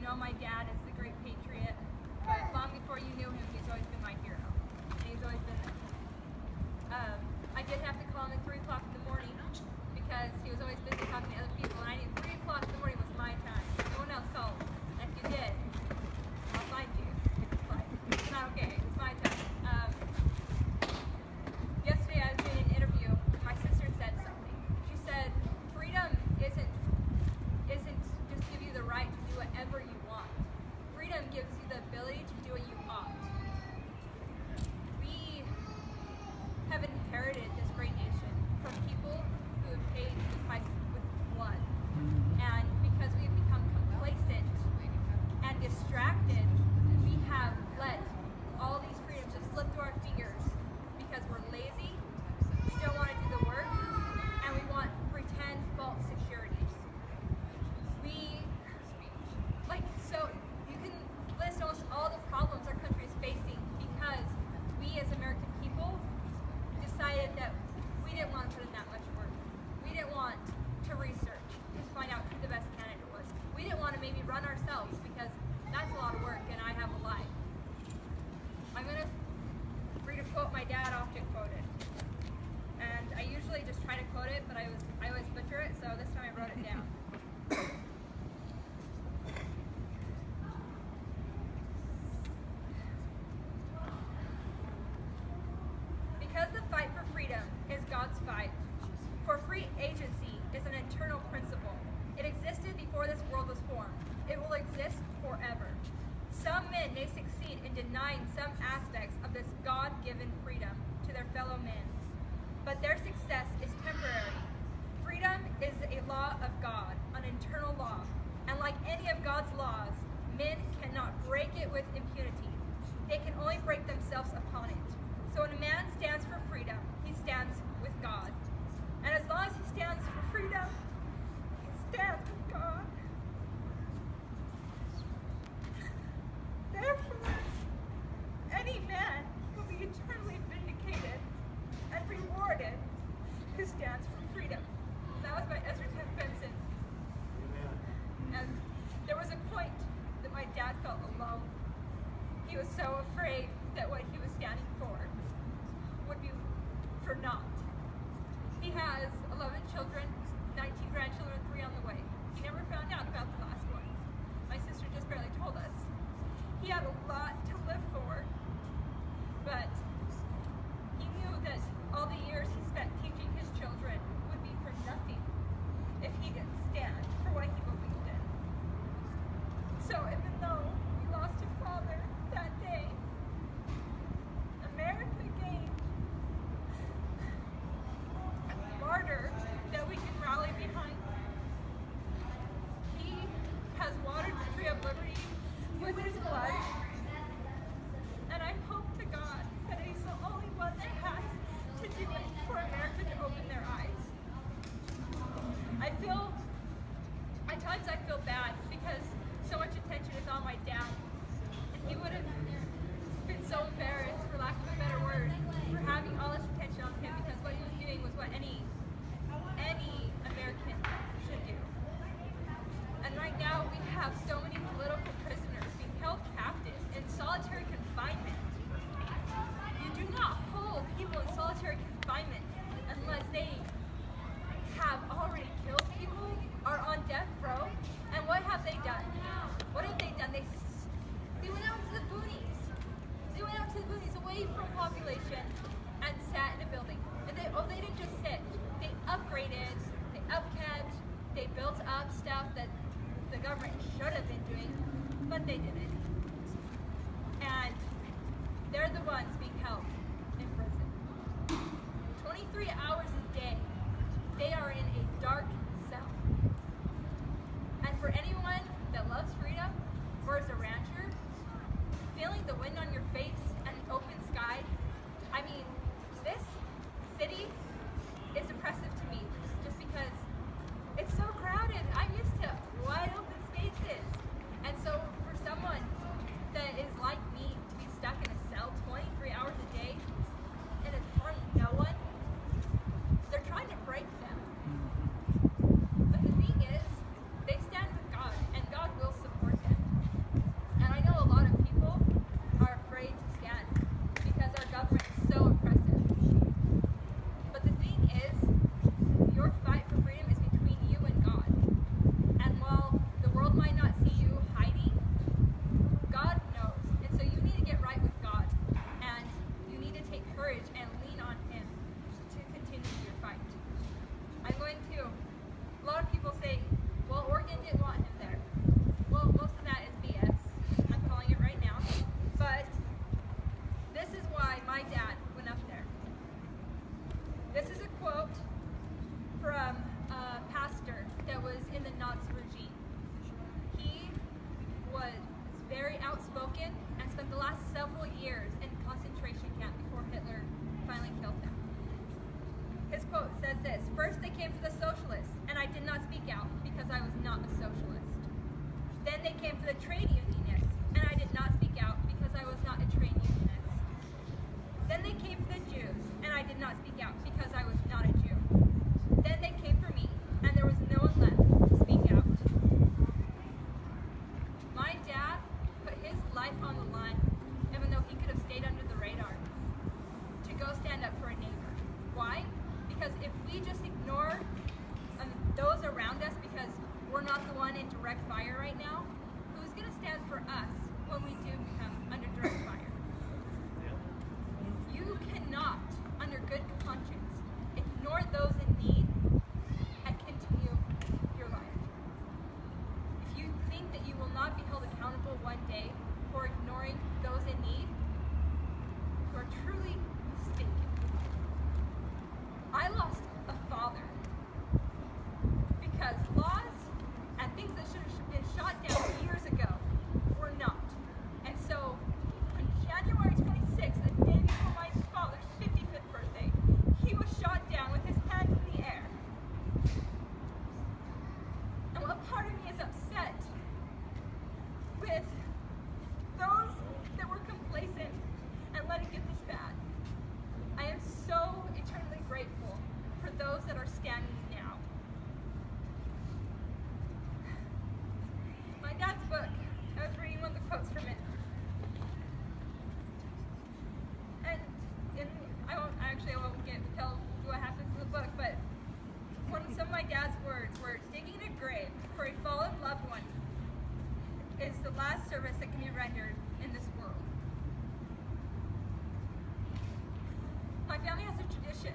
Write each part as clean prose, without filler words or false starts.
know my dad as the great patriot, but long before you knew him, he's always been my hero. And he's always been there. I did have to call him at 3 o'clock in the morning because he was always busy talking to other people, and I knew 3 o'clock in the morning was my time. No one else called. And if you did, I'll find you. But it's not okay. It's my time. Yesterday I was doing an interview, and my sister said something. She said, freedom isn't just give you the right to do whatever you want. Freedom gives you the ability to do what you ought. We have inherited this great nation from people who have paid the price with blood. And because we have become complacent and distracted, we have let all these freedoms just slip through our fingers because we're lazy, we don't want to do the work, and we want pretend false securities. So you can list almost all the problems our country is facing because we as American people decided that we didn't want to put in that much work. We didn't want to research to find out who the best candidate was. We didn't want to maybe run ourselves because that's a lot of work and I have a life. I'm going to read a quote my dad often quoted. And I usually just try to quote it, but I always butcher it, so this time I wrote it down. Because the fight for freedom is God's fight, for free agency is an eternal principle. It existed before this world was formed. It will exist forever. Some men may succeed in denying some aspects of this God-given freedom to their fellow men, but their success is temporary. Freedom is a law of God, an eternal law, and like any of God's laws, men cannot break it with impunity. They can only break themselves upon it. So when a man stands for freedom, he stands with God. And as long as he stands for freedom, he stands with God. Therefore, any man will be eternally vindicated and rewarded who stands for freedom. That was by Ezra F. Benson. And there was a point that my dad felt alone. He was so afraid that what he was standing for would be for naught. He has 11 children, 19 grandchildren, 3 on the way. He never found out about the last one. My sister just barely told us. He had a lot to live for, but he knew that all the years he spent teaching his children would be for nothing if he didn't stand for what he believed in. So even though he lost his father that day, America gained a martyr that we can rally behind. He has watered the tree of liberty with his blood, and I hope to God that he's the only one that has to do it for America to open their eyes. At times I feel bad because so much attention is on my dad, and he would have been so embarrassed, for lack of a better word, for having all this attention on him, because what he was doing was what any American should do. And right now we have so many political prisoners being held captive in solitary confinement. You do not hold people in solitary confinement unless they have already killed people, are on death row. And what have they done? What have they done? They went out to the boonies. They went out to the boonies away from population and sat in a building. And they didn't just sit. They upgraded, they upkept, they built up stuff that the government should have been doing, but they didn't. And they're the ones being held in prison. 23 hours a day, they are in a dark cell. And for anyone that loves freedom, or is a rancher, feeling the wind on your face and an open sky, I mean, this city is oppressive to me just because it's so crowded. I'm used to wide open spaces. And so for someone they came for the trade unionists, and I did not speak out because I was not a trade unionist. Then they came for the Jews, and I did not speak out because I was not a Jew. Then they came for me, and there was no one left to speak out. My dad put his life on the line, even though he could have stayed under the radar, to go stand up for a neighbor. Why? Because if we just ignore those around us because we're not the one in direct fire right now, who's going to stand for us when we do become under direct fire? You cannot, under good conscience, ignore those in need and continue your life. If you think that you will not be held accountable one day for ignoring those in need, you are truly mistaken. I lost a father because laws and things that should have been shot down years ago were not. And so on January 26th, a day before my father's 55th birthday, he was shot down with his hands in the air. And what part of me is upset with those that were complacent and let it get this bad? I am so eternally grateful for those that are standing now. My dad's book, I was reading one of the quotes from it. And I won't get to tell you what happens in the book, but some of my dad's words were, digging a grave for a fallen loved one is the last service that can be rendered in this world. My family has a tradition.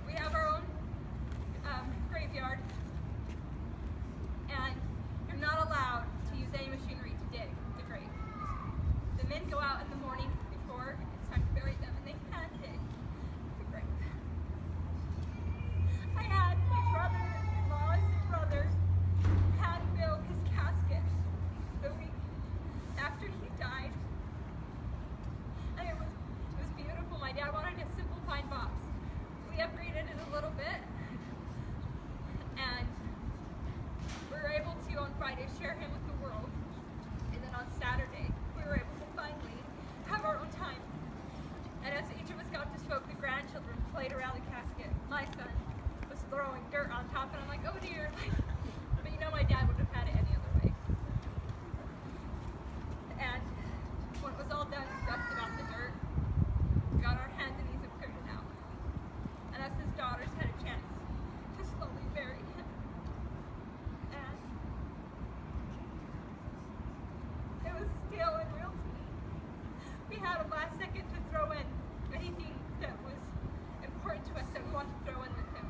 We have our own graveyard, and you're not allowed to use any machinery to dig the grave. The men go out in the morning before it's time to bury them, and they hand dig the grave. I had my brother-in-law's brother hand build his casket the week after he died, and it was beautiful. My dad wanted a simple pine box. We upgraded it a little bit, and we were able to on Friday share him with the world, and then on Saturday we were able to finally have our own time. And as each of us got to smoke, the grandchildren played around the casket. My son was throwing dirt on top, and I'm like, oh dear. But you know, my dad would have had it any other way. And when it was all done, we dusted out the dirt, got our hands and knees and cleared it out. And us, his daughters, had a chance to slowly bury him. And it was still unreal to me. We had a last second to throw in anything that was important to us that we wanted to throw in with him.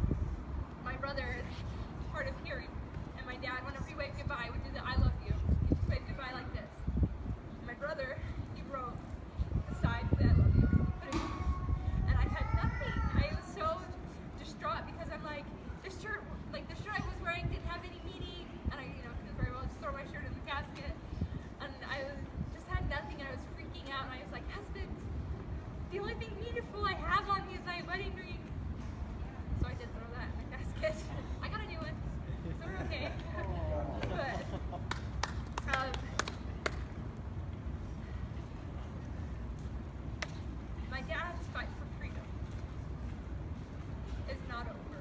My brother is hard of hearing, and my dad, whenever we waved goodbye, we did the I love you. He just waved goodbye like this. And my brother, he wrote the side for the I love you. And I had nothing. I was so distraught because I'm like, the shirt I was wearing didn't have any meaning, and I, couldn't very well just throw my shirt in the casket. And I just had nothing, and I was freaking out, and I was like, husband, the only thing meaningful I have on me is my wedding ring. So I did throw that in the casket. I got a new one, so we're okay. But my dad's fight for freedom is not over.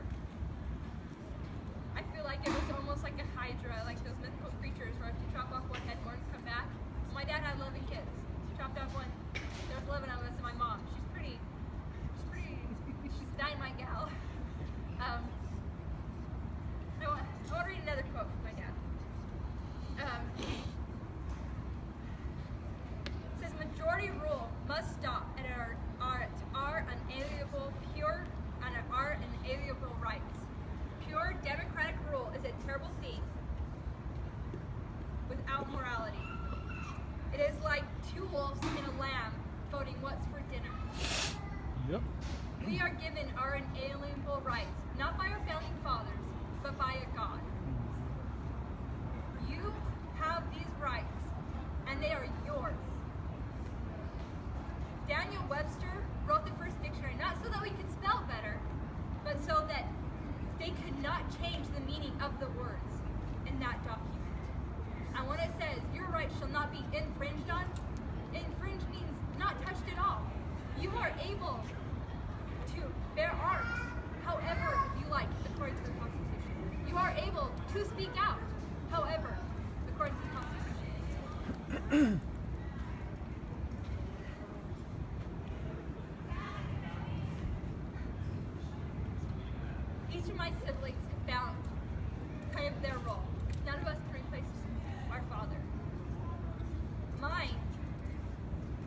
I feel like it was almost like a hydra, like those mythical creatures where if you chop off one head, more come back. My dad had 11 kids. He chopped off one. There was 11 of us and my mom. She's a dynamite gal. I want to read another quote from my dad. It says, majority rule must stop at our unalienable, pure and our inalienable rights. Pure democratic rule is a terrible thing without morality. It is like two wolves and a lamb voting what's for dinner. Yep. We are given our inalienable rights, not by our founding fathers, but by a God. You have these rights, and they are yours. Daniel Webster wrote the first dictionary, not so that we could spell better, but so that they could not change the meaning of the words in that document. And it shall not be infringed on. Infringed means not touched at all. You are able to bear arms however you like, according to the Constitution. You are able to speak out, however, according to the Constitution. Each of my siblings have found kind of their role. None of us can replace our father. Mine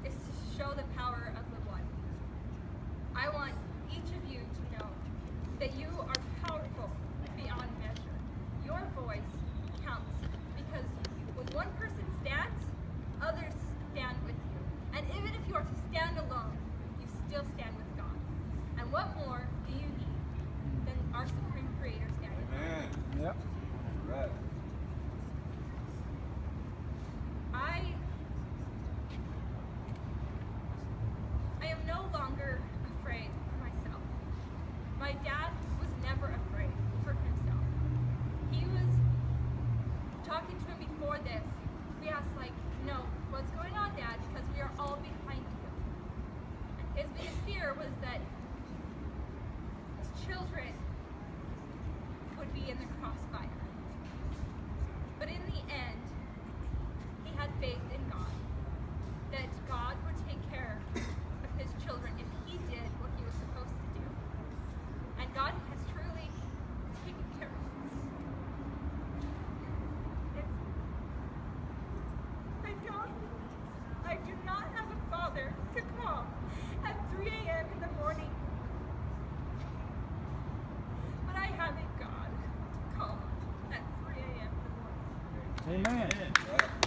is to show the power of LaVoy. I want each of you to know that you are powerful beyond measure. Your voice counts because when one person stands, others stand with you. And even if you are to stand alone, you still stand with God. And what more do you need than our Supreme Creator standing? Amen. Yep. Right. I am no longer afraid for myself. My dad was never afraid for himself. He was talking to him before this. We asked, what's going on, Dad? Because we are all behind you. And his biggest fear was that his children would be in the crossfire. But in the end, he had faith in God, that God would take care of his children if he did what he was supposed to do. And God has truly taken care of us. I do not have a father to call at 3 a.m. in the morning. But I have a God to call at 3 a.m. in the morning. Amen. Right.